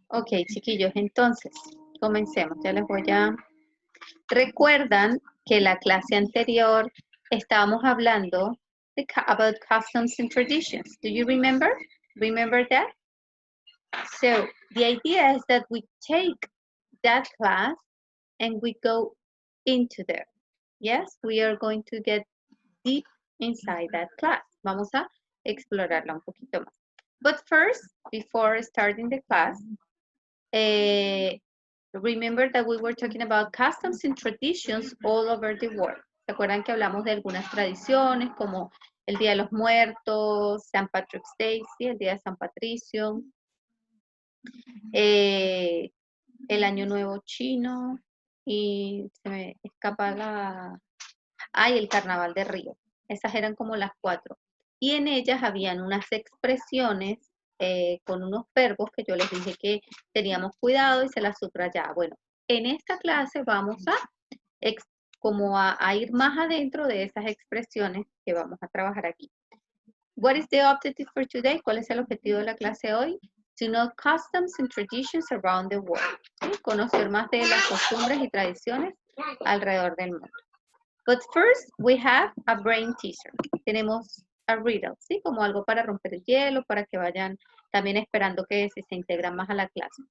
Ok, chiquillos, entonces, comencemos. Ya les voy a... Recuerdan que la clase anterior estábamos hablando about customs and traditions. Do you remember? Remember that? So, the idea is that we take that class and we go into there. Yes, we are going to get deep inside that class. Vamos a explorarla un poquito más. But first, before starting the class, remember that we were talking about customs and traditions all over the world. ¿Se acuerdan que hablamos de algunas tradiciones como el Día de los Muertos, St. Patrick's Day, ¿sí? El Día de San Patricio, el Año Nuevo Chino y se me escapa la... y el Carnaval de Río. Esas eran como las 4. Y en ellas habían unas expresiones con unos verbos que yo les dije que teníamos cuidado y se las subrayaba. Bueno, en esta clase vamos a ir más adentro de esas expresiones que vamos a trabajar aquí. What is the objective for today? ¿Cuál es el objetivo de la clase hoy? To know customs and traditions around the world. ¿Sí? Conocer más de las costumbres y tradiciones alrededor del mundo. But first, we have a brain teaser. Tenemos a riddle, ¿sí? Como algo para romper el hielo, para que vayan también esperando que se integran más a la clase.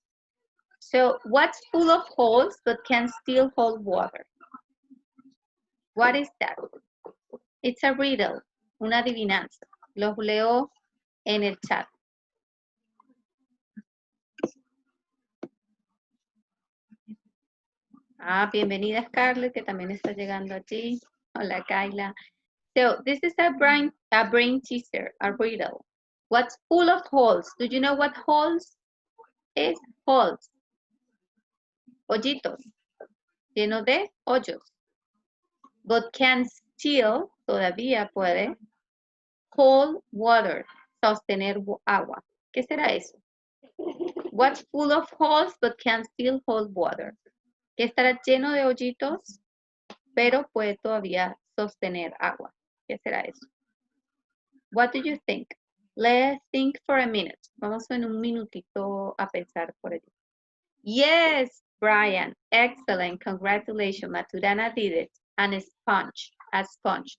So, what's full of holes but can still hold water? What is that? It's a riddle, una adivinanza. Los leo en el chat. Bienvenida Scarlett, que también está llegando allí. Hola, Kayla. So, this is a brain teaser, a riddle. What's full of holes? Do you know what holes is? Holes. Hoyitos. Lleno de hoyos. But can still, todavía puede, hold water. Sostener agua. ¿Qué será eso? What's full of holes but can still hold water? Que estará lleno de hoyitos, pero puede todavía sostener agua. ¿Qué será eso? What do you think? Let's think for a minute. Vamos en un minutito a pensar por ello. Yes, Brian. Excellent. Congratulations. Maturana did it. And a sponge. A sponge.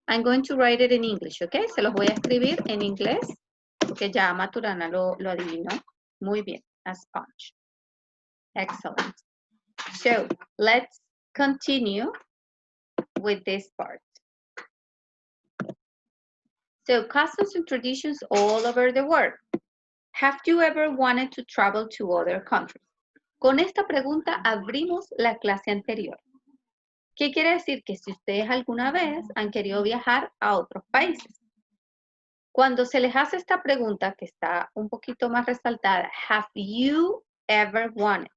I'm going to write it in English, ¿ok? Se los voy a escribir en inglés, porque ya Maturana lo adivinó. Muy bien. A sponge. Excellent. So, let's continue with this part. So, customs and traditions all over the world. Have you ever wanted to travel to other countries? Con esta pregunta abrimos la clase anterior. ¿Qué quiere decir? Que si ustedes alguna vez han querido viajar a otros países. Cuando se les hace esta pregunta, que está un poquito más resaltada, have you ever wanted?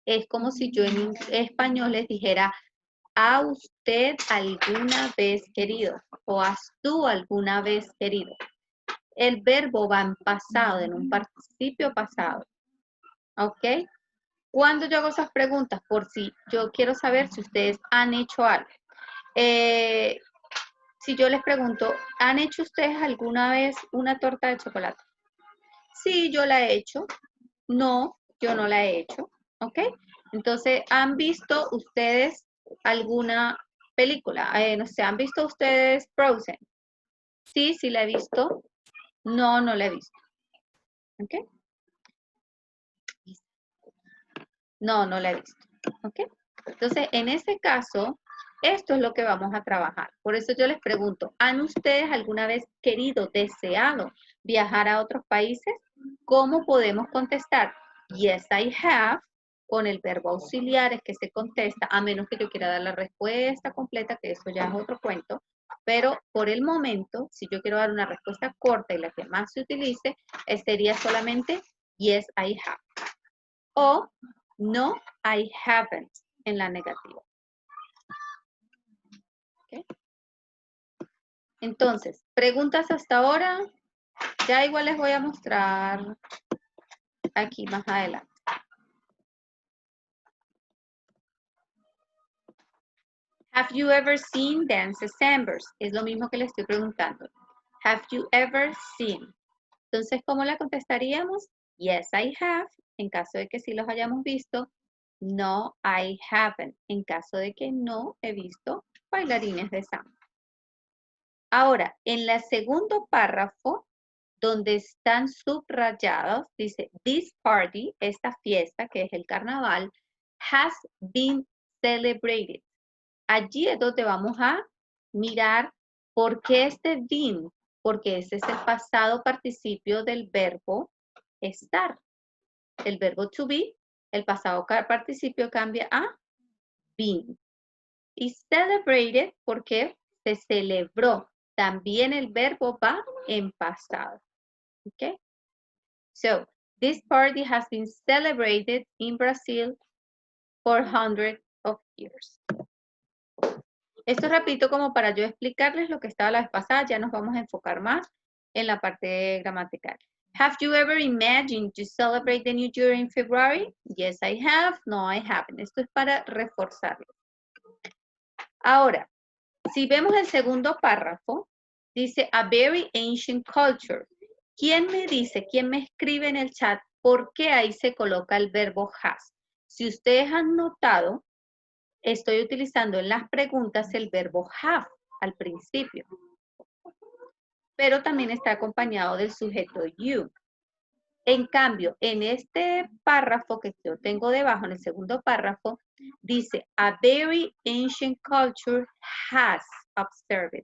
Es como si yo en español les dijera, ¿ha usted alguna vez querido? ¿O has tú alguna vez querido? El verbo va en pasado, en un participio pasado. ¿Ok? Cuando yo hago esas preguntas, por si yo quiero saber si ustedes han hecho algo. Si yo les pregunto, ¿han hecho ustedes alguna vez una torta de chocolate? Sí, yo la he hecho. No, yo no la he hecho. ¿Ok? Entonces, ¿han visto ustedes alguna película? No sé, ¿han visto ustedes Frozen? Sí, sí la he visto. No, no la he visto. ¿Ok? No, no la he visto. ¿Ok? Entonces, en ese caso, esto es lo que vamos a trabajar. Por eso yo les pregunto, ¿han ustedes alguna vez querido, deseado viajar a otros países? ¿Cómo podemos contestar? Yes, I have, con el verbo auxiliar es que se contesta, a menos que yo quiera dar la respuesta completa, que eso ya es otro cuento. Pero por el momento, si yo quiero dar una respuesta corta y la que más se utilice, sería solamente yes, I have. O no, I haven't, en la negativa. ¿Okay? Entonces, preguntas hasta ahora. Ya igual les voy a mostrar aquí más adelante. Have you ever seen Dance Decembers? Es lo mismo que le estoy preguntando. Have you ever seen? Entonces, ¿cómo la contestaríamos? Yes, I have. en caso de que sí los hayamos visto. No, I haven't, en caso de que no he visto bailarines de samba. Ahora, en el segundo párrafo, donde están subrayados, dice, this party, esta fiesta, que es el carnaval, has been celebrated. Allí es donde vamos a mirar por qué este been, porque ese es el pasado participio del verbo estar. El verbo to be, el pasado participio cambia a been. Y celebrated porque se celebró. También el verbo va en pasado. Okay? So, this party has been celebrated in Brazil for hundreds of years. Esto repito como para yo explicarles lo que estaba la vez pasada. Ya nos vamos a enfocar más en la parte gramatical. Have you ever imagined to celebrate the new year in February? Yes, I have. No, I haven't. Esto es para reforzarlo. Ahora, si vemos el segundo párrafo, dice a very ancient culture. ¿Quién me dice, quién me escribe en el chat por qué ahí se coloca el verbo has? Si ustedes han notado, estoy utilizando en las preguntas el verbo have al principio. Pero también está acompañado del sujeto you. En cambio, en este párrafo que yo tengo debajo, en el segundo párrafo, dice, a very ancient culture has observed.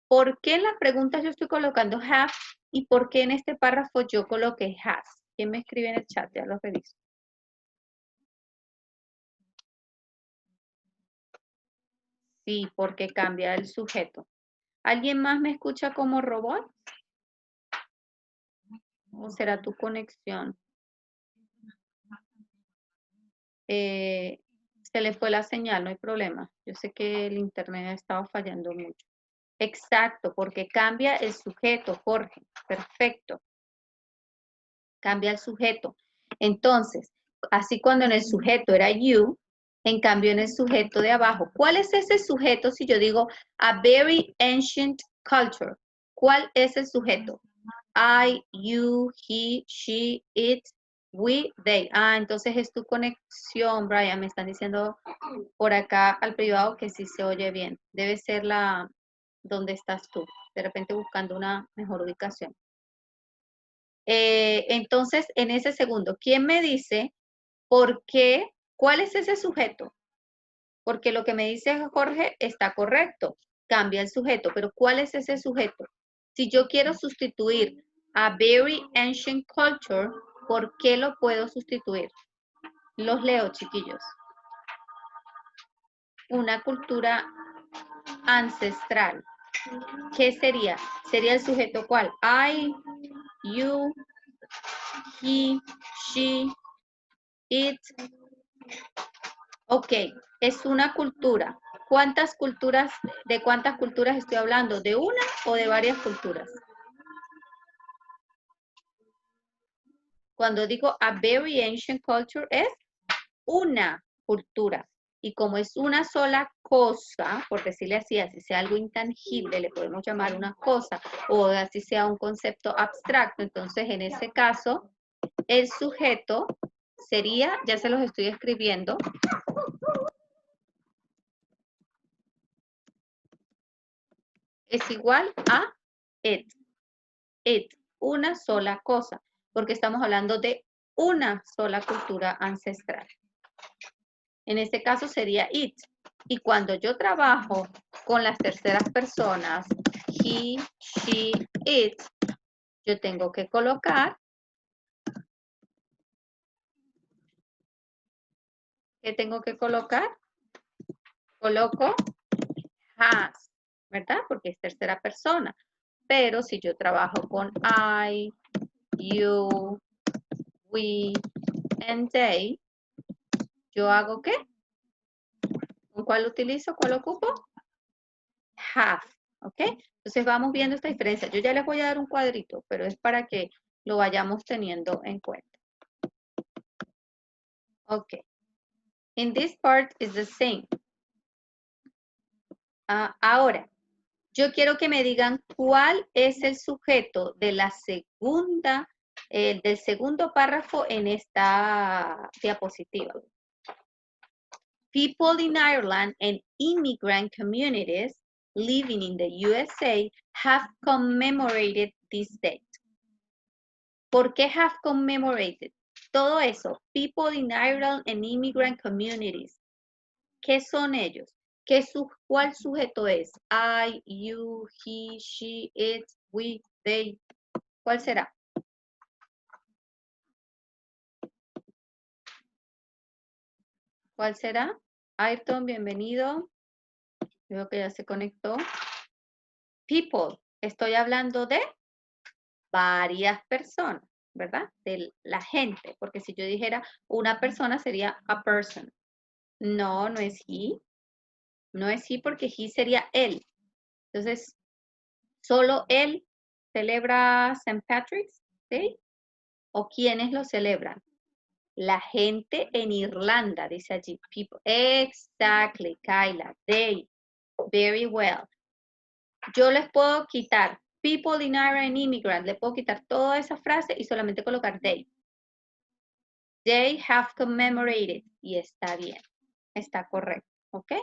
¿Por qué en las preguntas yo estoy colocando have y por qué en este párrafo yo coloqué has? ¿Quién me escribe en el chat? Ya lo reviso. Sí, porque cambia el sujeto. ¿Alguien más me escucha como robot? ¿O será tu conexión? Se le fue la señal, no hay problema. Yo sé que el internet ha estado fallando mucho. Exacto, porque cambia el sujeto, Jorge. Perfecto. Cambia el sujeto. Entonces, así cuando en el sujeto era you, en cambio en el sujeto de abajo. ¿Cuál es ese sujeto si yo digo a very ancient culture? ¿Cuál es el sujeto? I, you, he, she, it, we, they. Ah, entonces es tu conexión, Brian. Me están diciendo por acá al privado que sí se oye bien. Debe ser la donde estás tú. De repente buscando una mejor ubicación. Entonces, en ese segundo, ¿quién me dice por qué? ¿Cuál es ese sujeto? Porque lo que me dice Jorge está correcto. Cambia el sujeto, pero ¿cuál es ese sujeto? Si yo quiero sustituir a very ancient culture, ¿por qué lo puedo sustituir? Los leo, chiquillos. Una cultura ancestral. ¿Qué sería? ¿Sería el sujeto cuál? I, you, he, she, it. Ok, es una cultura. ¿Cuántas culturas, de cuántas culturas estoy hablando? ¿De una o de varias culturas? Cuando digo a very ancient culture es una cultura. Y como es una sola cosa, por decirle así sea algo intangible, le podemos llamar una cosa, o así sea un concepto abstracto, entonces en ese caso, el sujeto sería, ya se los estoy escribiendo, es igual a it. It, una sola cosa, porque estamos hablando de una sola cultura ancestral. En este caso sería it. Y cuando yo trabajo con las terceras personas, he, she, it, yo tengo que colocar, ¿qué tengo que colocar? Coloco has, ¿verdad? Porque es tercera persona. Pero si yo trabajo con I, you, we, and they, ¿yo hago qué? ¿Con cuál utilizo? ¿Cuál ocupo? Have, ¿ok? Entonces vamos viendo esta diferencia. Yo ya les voy a dar un cuadrito, pero es para que lo vayamos teniendo en cuenta. Ok. In this part is the same. Ahora, yo quiero que me digan cuál es el sujeto de la segunda el del segundo párrafo en esta diapositiva. People in Ireland and immigrant communities living in the USA have commemorated this date. ¿Por qué have commemorated? Todo eso, people in Ireland and immigrant communities. ¿Qué son ellos? ¿Cuál sujeto es? I, you, he, she, it, we, they. ¿Cuál será? ¿Cuál será? Ayrton, bienvenido. Veo que ya se conectó. People. Estoy hablando de varias personas, ¿verdad? De la gente. Porque si yo dijera una persona sería a person. No, no es he. No es he porque he sería él. Entonces, ¿solo él celebra St. Patrick's Day? ¿O quiénes lo celebran? La gente en Irlanda, dice allí. People. Exactly, Kyla. They. Very well. Yo les puedo quitar people in Ireland and immigrant. Le puedo quitar toda esa frase y solamente colocar they. They have commemorated. Y está bien. Está correcto. ¿Ok?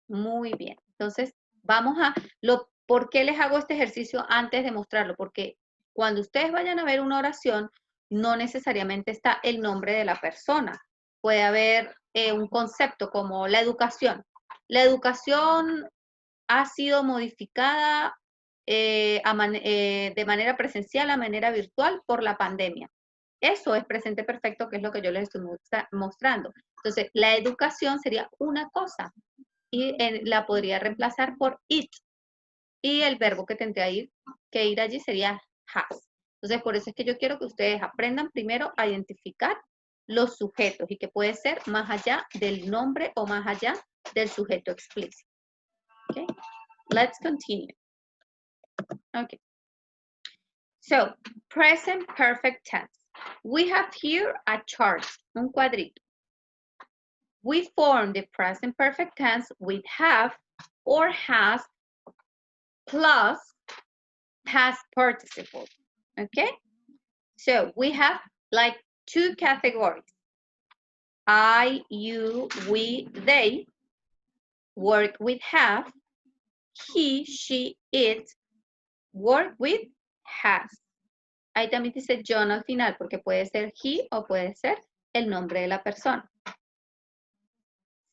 Muy bien. Entonces, vamos a... ¿Por qué les hago este ejercicio antes de mostrarlo? Porque cuando ustedes vayan a ver una oración, no necesariamente está el nombre de la persona. Puede haber un concepto como la educación. La educación ha sido modificada de manera presencial a manera virtual por la pandemia. Eso es presente perfecto, que es lo que yo les estoy mostrando. Entonces, la educación sería una cosa y la podría reemplazar por it. Y el verbo que tendría que ir allí sería has. Entonces, por eso es que yo quiero que ustedes aprendan primero a identificar los sujetos y que puede ser más allá del nombre o más allá del sujeto explícito. Okay? Let's continue. Okay. So, present perfect tense. We have here a chart, un cuadrito. We form the present perfect tense with have or has plus past participle. Okay? So, we have like two categories. I, you, we, they work with have. He, she, it work with has. Ahí también dice John al final, porque puede ser he o puede ser el nombre de la persona.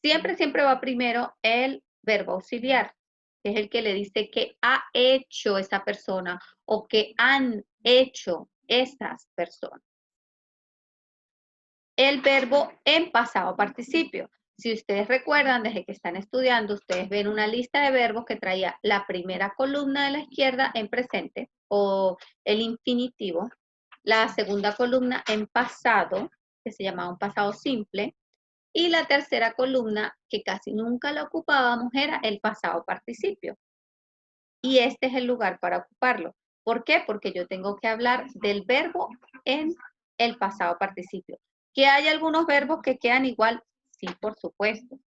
Siempre va primero el verbo auxiliar, que es el que le dice que ha hecho esa persona o que han hecho esas personas. El verbo en pasado participio. Si ustedes recuerdan, desde que están estudiando, ustedes ven una lista de verbos que traía la primera columna de la izquierda en presente o el infinitivo, la segunda columna en pasado, que se llamaba un pasado simple, y la tercera columna, que casi nunca la ocupábamos, era el pasado participio. Y este es el lugar para ocuparlo. ¿Por qué? Porque yo tengo que hablar del verbo en el pasado participio. ¿Que hay algunos verbos que quedan igual? Sí, por supuesto.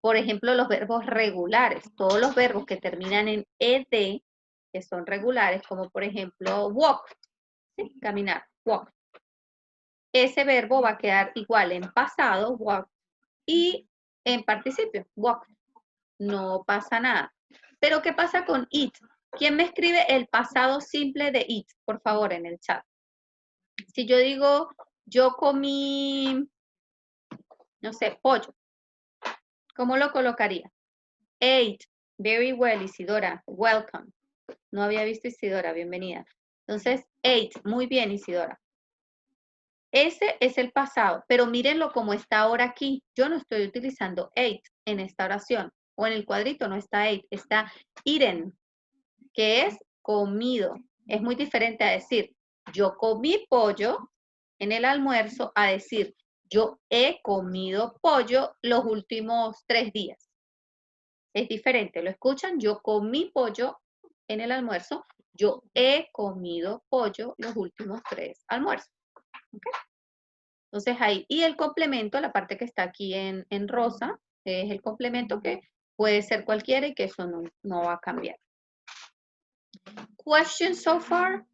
Por ejemplo, los verbos regulares. Todos los verbos que terminan en ed, que son regulares, como por ejemplo walk, ¿sí? Caminar, walk. Ese verbo va a quedar igual en pasado, walk, y en participio, walk. No pasa nada. Pero ¿qué pasa con it? ¿Quién me escribe el pasado simple de it? Por favor, en el chat. Si yo digo, yo comí, no sé, pollo, ¿cómo lo colocaría? Ate. Very well, Isidora. Welcome. No había visto Isidora, bienvenida. Entonces, ate. Muy bien, Isidora. Ese es el pasado, pero mírenlo como está ahora aquí. Yo no estoy utilizando ate en esta oración. O en el cuadrito no está ate, está eaten, que es comido. Es muy diferente a decir, yo comí pollo en el almuerzo, a decir, yo he comido pollo los últimos 3 días. Es diferente, ¿lo escuchan? Yo comí pollo en el almuerzo, yo he comido pollo los últimos 3 almuerzos. ¿Okay? Entonces ahí, y el complemento, la parte que está aquí en rosa, es el complemento que puede ser cualquiera y que eso no va a cambiar. Questions so far?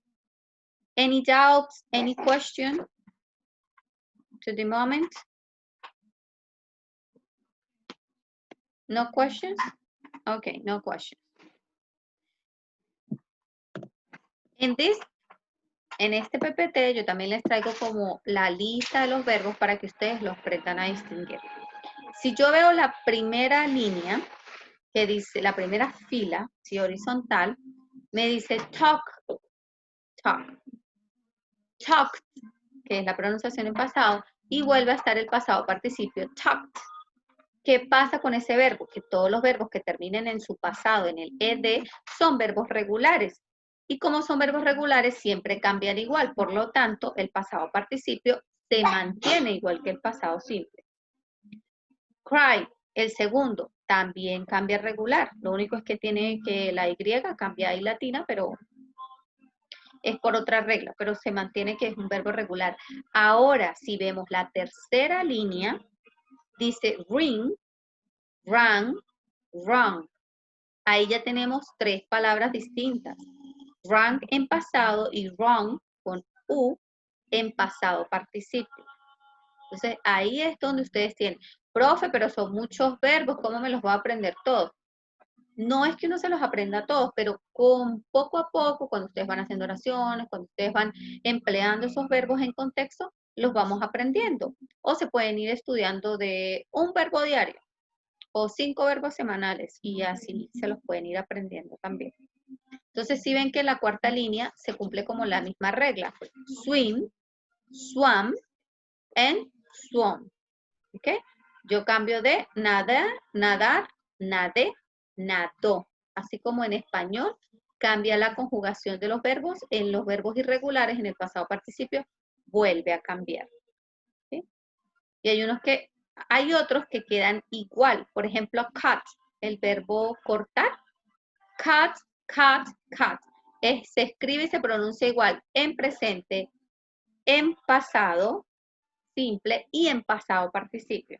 Any doubts, any question to the moment? No questions? Okay, no questions. En este PPT yo también les traigo como la lista de los verbos para que ustedes los aprendan a distinguir. Si yo veo la primera línea, que dice, la primera fila, si horizontal, me dice talk, talk, talked, que es la pronunciación en pasado, y vuelve a estar el pasado participio, talked. ¿Qué pasa con ese verbo? Que todos los verbos que terminen en su pasado, en el ed, son verbos regulares. Y como son verbos regulares, siempre cambian igual. Por lo tanto, el pasado participio se mantiene igual que el pasado simple. Cry, el segundo, también cambia regular. Lo único es que tiene que la Y cambia y latina, pero es por otra regla, pero se mantiene que es un verbo regular. Ahora, si vemos la tercera línea, dice ring, rang, rung. Ahí ya tenemos tres palabras distintas. Rang en pasado y wrong con U en pasado participio. Entonces, ahí es donde ustedes tienen, profe, pero son muchos verbos, ¿cómo me los voy a aprender todos? No es que uno se los aprenda todos, pero con poco a poco, cuando ustedes van haciendo oraciones, cuando ustedes van empleando esos verbos en contexto, los vamos aprendiendo. O se pueden ir estudiando de un verbo diario o 5 verbos semanales y así se los pueden ir aprendiendo también. Entonces, si ven que en la cuarta línea se cumple como la misma regla. Swim, swam, and swam. ¿Ok? Yo cambio de nada, nadar, nade, nadó. Así como en español cambia la conjugación de los verbos, en los verbos irregulares, en el pasado participio, vuelve a cambiar. ¿Sí? Y hay otros que quedan igual. Por ejemplo, cut, el verbo cortar. Cut, cut, cut. Se escribe y se pronuncia igual en presente, en pasado simple y en pasado participio.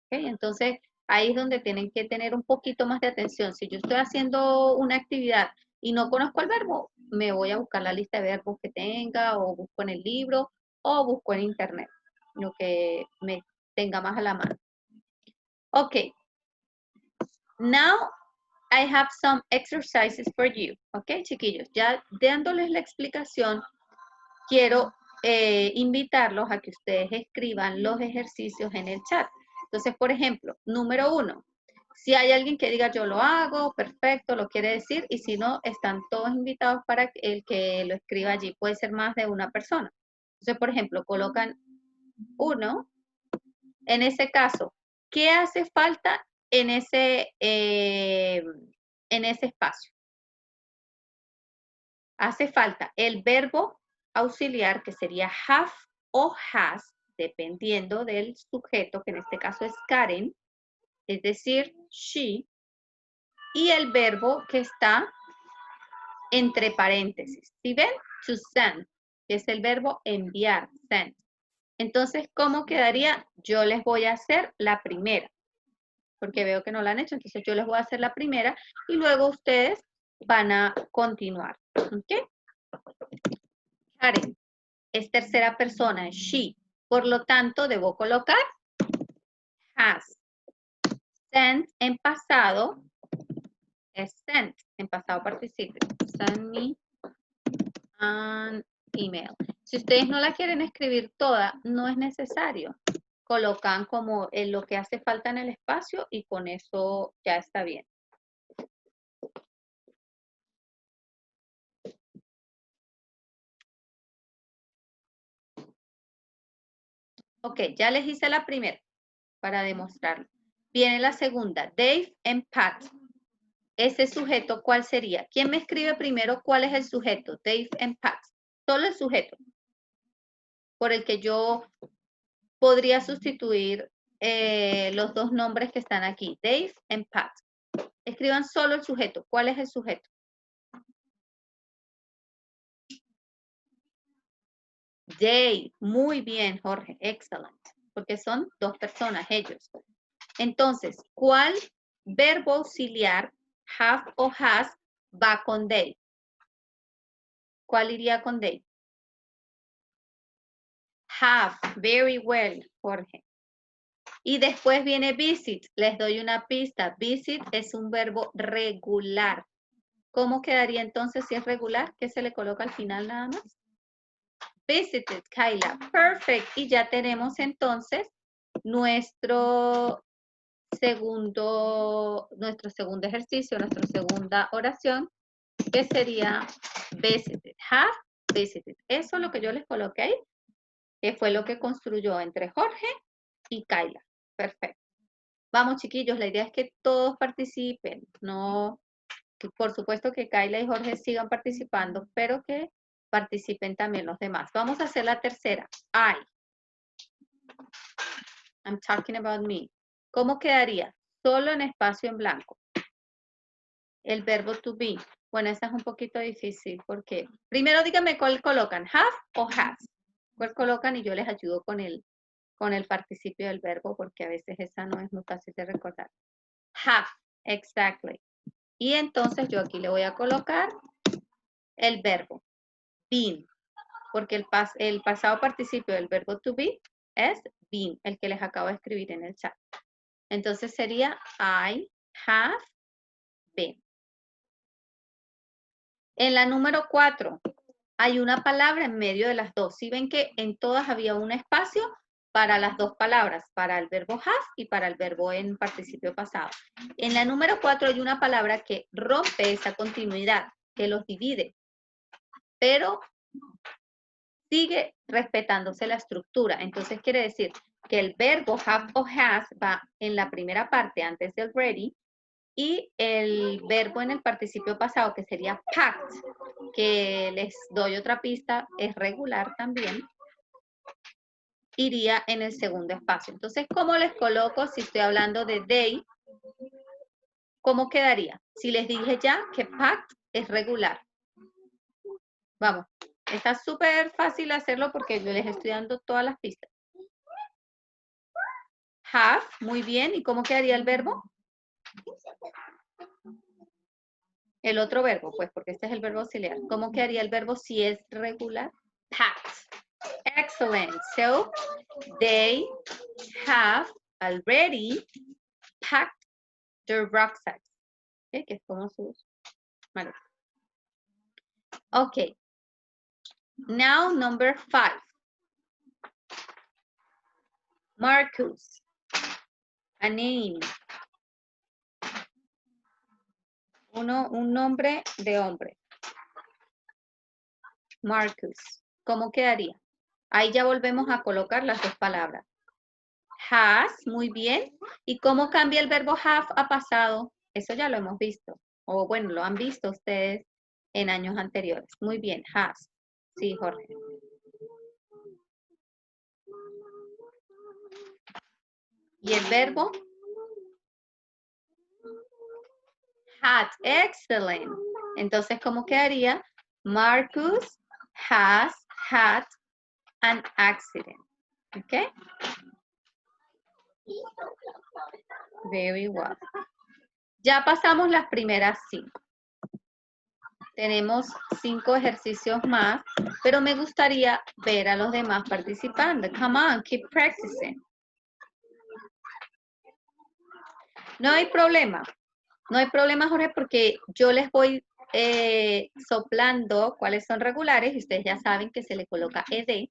¿Okay? Entonces, ahí es donde tienen que tener un poquito más de atención. Si yo estoy haciendo una actividad y no conozco el verbo, me voy a buscar la lista de verbos que tenga, o busco en el libro, o busco en internet, lo que me tenga más a la mano. Ok. Now, I have some exercises for you. Ok, chiquillos, ya dándoles la explicación, quiero invitarlos a que ustedes escriban los ejercicios en el chat. Entonces, por ejemplo, número 1, si hay alguien que diga yo lo hago, perfecto, lo quiere decir, y si no, están todos invitados para el que lo escriba allí. Puede ser más de una persona. Entonces, por ejemplo, colocan 1. En ese caso, ¿qué hace falta en ese espacio? Hace falta el verbo auxiliar, que sería have o has, dependiendo del sujeto, que en este caso es Karen, es decir, she, y el verbo que está entre paréntesis. ¿Sí ven? To send, que es el verbo enviar, send. Entonces, ¿cómo quedaría? Yo les voy a hacer la primera, porque veo que no la han hecho, entonces yo les voy a hacer la primera y luego ustedes van a continuar. ¿Ok? Karen es tercera persona, she. Por lo tanto, debo colocar has. Sent en pasado es sent, en pasado participio. Send me an email. Si ustedes no la quieren escribir toda, no es necesario. Colocan como lo que hace falta en el espacio y con eso ya está bien. Ok, ya les hice la primera para demostrarlo. Viene la segunda, Dave and Pat. Ese sujeto, ¿cuál sería? ¿Quién me escribe primero cuál es el sujeto? Dave and Pat. Solo el sujeto por el que yo podría sustituir los dos nombres que están aquí, Dave and Pat. Escriban solo el sujeto. ¿Cuál es el sujeto? Dave. Muy bien, Jorge. Excellent. Porque son dos personas, ellos. Entonces, ¿cuál verbo auxiliar, have o has, va con Dave? ¿Cuál iría con Dave? Have. Very well, Jorge. Y después viene visit. Les doy una pista. Visit es un verbo regular. ¿Cómo quedaría entonces si es regular? ¿Qué se le coloca al final nada más? Visited, Kyla. Perfect. Y ya tenemos entonces nuestro segundo ejercicio, nuestra segunda oración, que sería visited. Have visited. Eso es lo que yo les coloqué ahí, que fue lo que construyó entre Jorge y Kyla. Perfecto. Vamos, chiquillos, la idea es que todos participen. No, por supuesto que Kyla y Jorge sigan participando, pero que participen también los demás. Vamos a hacer la tercera. I'm talking about me. ¿Cómo quedaría? Solo en espacio en blanco. El verbo to be. Bueno, esta es un poquito difícil porque primero díganme cuál colocan, have o has. ¿Cuál colocan? Y yo les ayudo con el participio del verbo porque a veces esa no es muy fácil de recordar. Have, exactly. Y entonces yo aquí le voy a colocar el verbo been, porque el pasado participio del verbo to be es been, el que les acabo de escribir en el chat. Entonces sería I have been. En la número 4 hay una palabra en medio de las dos. Si ven que en todas había un espacio para las dos palabras, para el verbo have y para el verbo en participio pasado. En la número 4 hay una palabra que rompe esa continuidad, que los divide, pero sigue respetándose la estructura. Entonces quiere decir que el verbo have o has va en la primera parte antes del ready y el verbo en el participio pasado, que sería packed, que les doy otra pista, es regular también, iría en el segundo espacio. Entonces, ¿cómo les coloco si estoy hablando de they? ¿Cómo quedaría? Si les dije ya que packed es regular. Vamos, está súper fácil hacerlo porque yo les estoy dando todas las pistas. Have, muy bien. ¿Y cómo quedaría el verbo? El otro verbo, pues, porque este es el verbo auxiliar. ¿Cómo quedaría el verbo si es regular? Packed. Excellent. So, they have already packed their rucksacks. Okay, que es como sus maletas. Okay. Now, number 5. Marcus. A name. Un nombre de hombre. Marcus. ¿Cómo quedaría? Ahí ya volvemos a colocar las dos palabras. Has, muy bien. ¿Y cómo cambia el verbo have a pasado? Eso ya lo hemos visto. O bueno, lo han visto ustedes en años anteriores. Muy bien, has. Sí, Jorge. ¿Y el verbo? Had. Excellent. Entonces, ¿cómo quedaría? Marcus has had an accident. ¿Ok? Very well. Ya pasamos las primeras 5. Tenemos 5 ejercicios más, pero me gustaría ver a los demás participando. Come on, keep practicing. No hay problema. No hay problema, Jorge, porque yo les voy soplando cuáles son regulares y ustedes ya saben que se le coloca ed.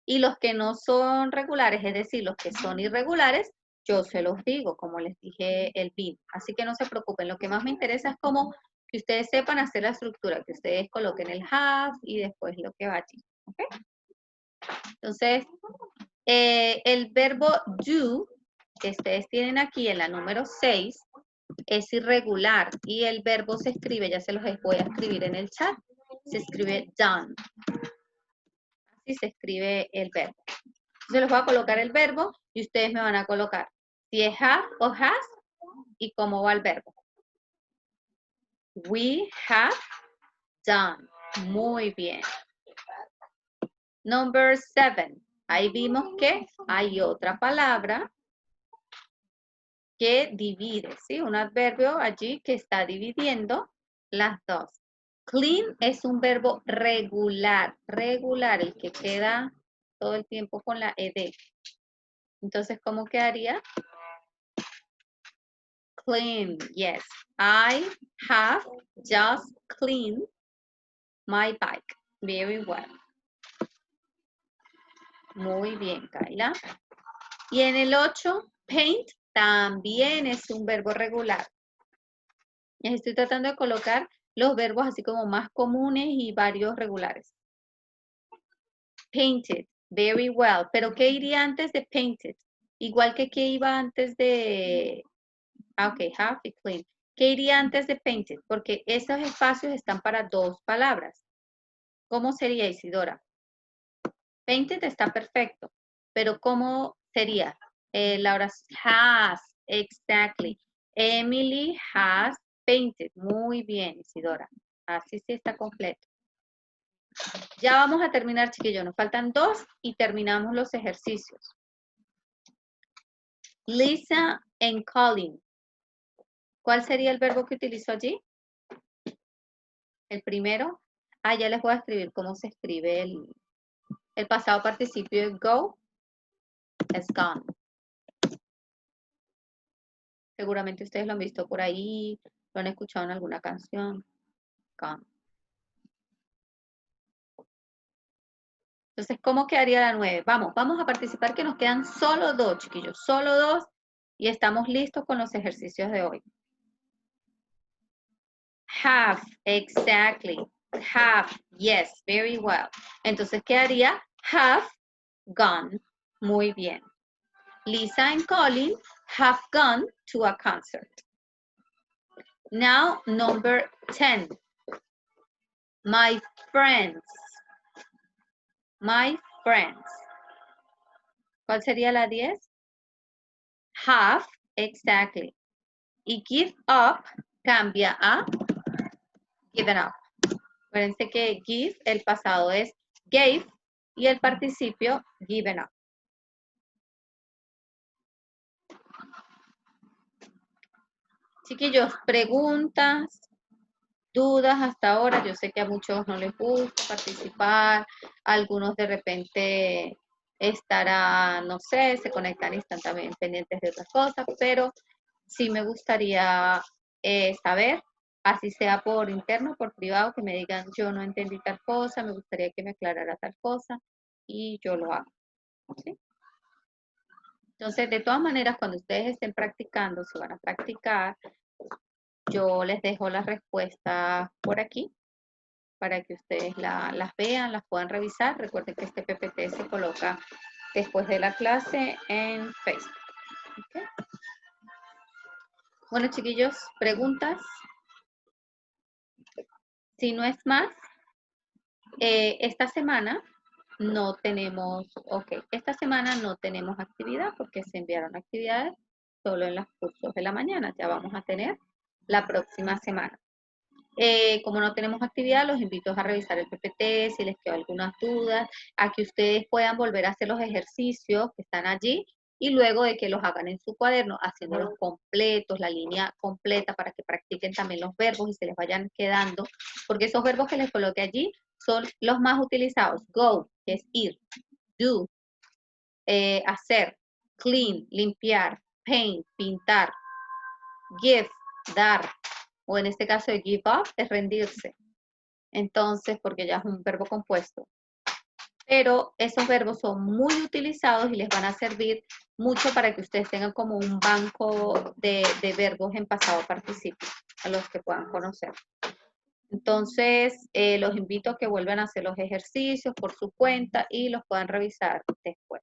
Y los que no son regulares, es decir, los que son irregulares, yo se los digo, como les dije el BIN. Así que no se preocupen. Lo que más me interesa es como que ustedes sepan hacer la estructura, que ustedes coloquen el have y después lo que va allí. ¿Okay? Entonces, el verbo do, que ustedes tienen aquí en la número 6, es irregular y el verbo se escribe, ya se los voy a escribir en el chat, se escribe done. Así se escribe el verbo. Entonces les voy a colocar el verbo y ustedes me van a colocar si es have o has y cómo va el verbo. We have done. Muy bien. Number 7. Ahí vimos que hay otra palabra que divide, ¿sí? Un adverbio allí que está dividiendo las dos. Clean es un verbo regular, el que queda todo el tiempo con la ed. Entonces, ¿cómo quedaría? Clean, yes. I have just cleaned my bike. Very well. Muy bien, Kayla. Y en el 8, paint también es un verbo regular. Y estoy tratando de colocar los verbos así como más comunes y varios regulares. Painted, very well. Pero ¿qué iría antes de painted? Igual que ¿qué iba antes de... ok, have y clean. ¿Qué iría antes de painted? Porque esos espacios están para dos palabras. ¿Cómo sería, Isidora? Painted está perfecto, pero ¿cómo sería? Laura has, exactly. Emily has painted. Muy bien, Isidora. Así sí está completo. Ya vamos a terminar, chiquillos. Nos faltan 2 y terminamos los ejercicios. Lisa and Colin. ¿Cuál sería el verbo que utilizó allí? El primero. Ya les voy a escribir cómo se escribe el pasado participio de go. Es gone. Seguramente ustedes lo han visto por ahí, lo han escuchado en alguna canción. Gone. Entonces, ¿cómo quedaría la 9? Vamos a participar que nos quedan solo 2, chiquillos. Solo 2 y estamos listos con los ejercicios de hoy. Have, exactly. Have, yes, very well. Entonces quedaría have gone. Muy bien. Lisa and Colin have gone to a concert. Now, number 10. My friends. My friends. ¿Cuál sería la 10? Have, exactly. Y give up cambia a given up. Acuérdense que give, el pasado es gave y el participio given up. Chiquillos, preguntas, dudas hasta ahora. Yo sé que a muchos no les gusta participar, algunos de repente estarán, no sé, se conectan y están también pendientes de otras cosas, pero sí me gustaría saber, así sea por interno, por privado, que me digan, yo no entendí tal cosa, me gustaría que me aclarara tal cosa, y yo lo hago. ¿Sí? Entonces, de todas maneras, cuando ustedes estén practicando, si van a practicar, yo les dejo las respuestas por aquí para que ustedes las vean, las puedan revisar. Recuerden que este PPT se coloca después de la clase en Facebook. ¿Okay? Bueno, chiquillos, preguntas. Si no es más, esta semana no tenemos, esta semana no tenemos actividad porque se enviaron actividades solo en los cursos de la mañana. Ya vamos a tener la próxima semana. Como no tenemos actividad, los invito a revisar el PPT, si les quedó algunas dudas, a que ustedes puedan volver a hacer los ejercicios que están allí y luego de que los hagan en su cuaderno, haciéndolos completos, la línea completa para que practiquen también los verbos y se les vayan quedando, porque esos verbos que les coloqué allí son los más utilizados. Go, que es ir, do, hacer, clean, limpiar, paint, pintar, give, dar, o en este caso de give up es rendirse. Entonces, porque ya es un verbo compuesto. Pero esos verbos son muy utilizados y les van a servir mucho para que ustedes tengan como un banco de verbos en pasado participio, a los que puedan conocer. Entonces, los invito a que vuelvan a hacer los ejercicios por su cuenta y los puedan revisar después.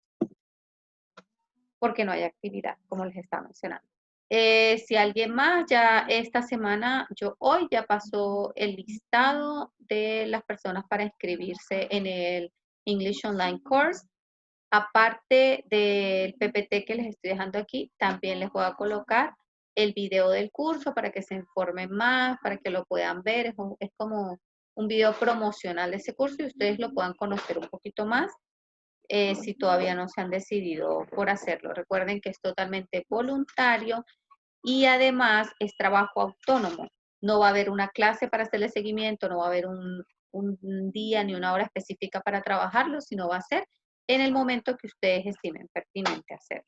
Porque no hay actividad, como les estaba mencionando. Si alguien más, ya esta semana, hoy ya pasó el listado de las personas para inscribirse en el English Online Course. Aparte del PPT que les estoy dejando aquí, también les voy a colocar el video del curso para que se informen más, para que lo puedan ver. Es como un video promocional de ese curso y ustedes lo puedan conocer un poquito más. Si todavía no se han decidido por hacerlo. Recuerden que es totalmente voluntario y además es trabajo autónomo. No va a haber una clase para hacerle seguimiento, no va a haber un día ni una hora específica para trabajarlo, sino va a ser en el momento que ustedes estimen pertinente hacerlo.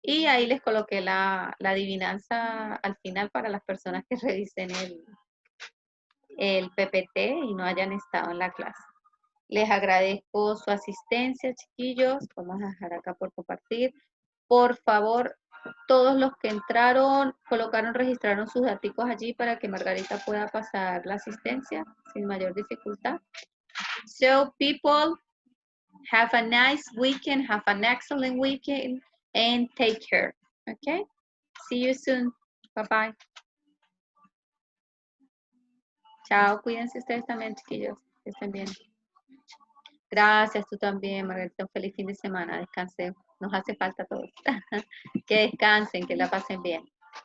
Y ahí les coloqué la adivinanza al final para las personas que revisen el PPT y no hayan estado en la clase. Les agradezco su asistencia, chiquillos. Vamos a dejar acá por compartir. Por favor, todos los que entraron, registraron sus datos allí para que Margarita pueda pasar la asistencia sin mayor dificultad. So, people, have a nice weekend, have an excellent weekend, and take care. Okay? See you soon. Bye-bye. Chao, cuídense ustedes también, chiquillos. Que estén bien. Gracias, tú también, Margarita. Un feliz fin de semana. Descansen. Nos hace falta a todos. Que descansen, que la pasen bien.